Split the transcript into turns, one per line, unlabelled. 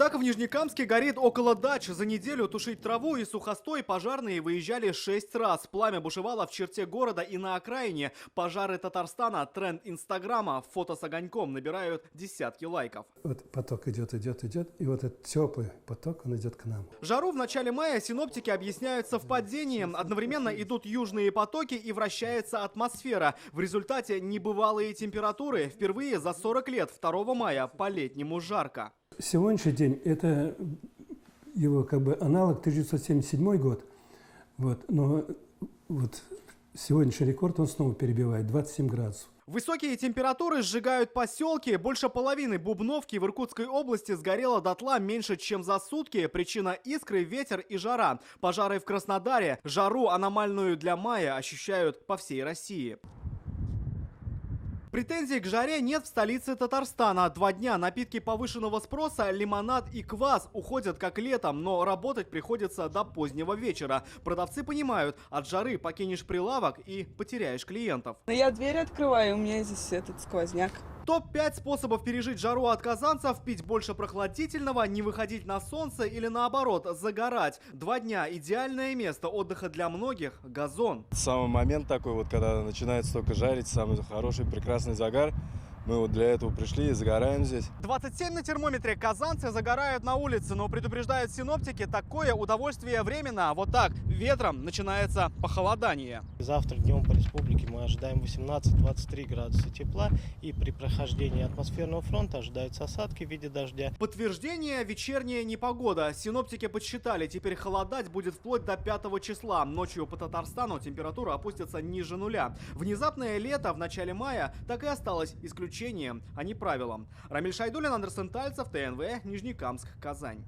Так в Нижнекамске горит около дач. За неделю тушить траву и сухостой пожарные выезжали 6 раз. Пламя бушевало в черте города и на окраине. Пожары Татарстана, тренд Инстаграма, фото с огоньком набирают десятки лайков.
Вот поток идет, и вот этот теплый поток, он идет к нам.
Жару в начале мая синоптики объясняют совпадением. Одновременно идут южные потоки и вращается атмосфера. В результате небывалые температуры. Впервые за 40 лет 2 мая по-летнему жарко.
Сегодняшний день это его как бы аналог 1977 год. Вот, но вот сегодняшний рекорд он снова перебивает 27 градусов.
Высокие температуры сжигают поселки. Больше половины Бубновки в Иркутской области сгорело дотла меньше, чем за сутки. Причина – искры, ветер и жара. Пожары в Краснодаре. Жару аномальную для мая ощущают по всей России. Претензий к жаре нет в столице Татарстана. 2 дня напитки повышенного спроса, лимонад и квас уходят как летом, но работать приходится до позднего вечера. Продавцы понимают, от жары покинешь прилавок и потеряешь клиентов.
Я дверь открываю, у меня здесь этот сквозняк.
Топ-5 способов пережить жару от казанцев: пить больше прохладительного, не выходить на солнце или наоборот загорать. 2 дня – идеальное место отдыха для многих – газон.
Самый момент такой вот, когда начинает только жарить, самый хороший прекрасный загар. Мы вот для этого пришли и загораем здесь.
27 на термометре. Казанцы загорают на улице, но предупреждают синоптики, такое удовольствие временно. Вот так, ветром начинается похолодание.
Завтра днем по республике мы ожидаем 18-23 градуса тепла, и при прохождении атмосферного фронта ожидаются осадки в виде дождя.
Подтверждение – вечерняя непогода. Синоптики подсчитали, теперь холодать будет вплоть до 5 числа. Ночью по Татарстану температура опустится ниже нуля. Внезапное лето в начале мая так и осталось исключением, а не правилом. Рамиль Шайдуллин, Андерсен Тальцев, ТНВ, Нижнекамск, Казань.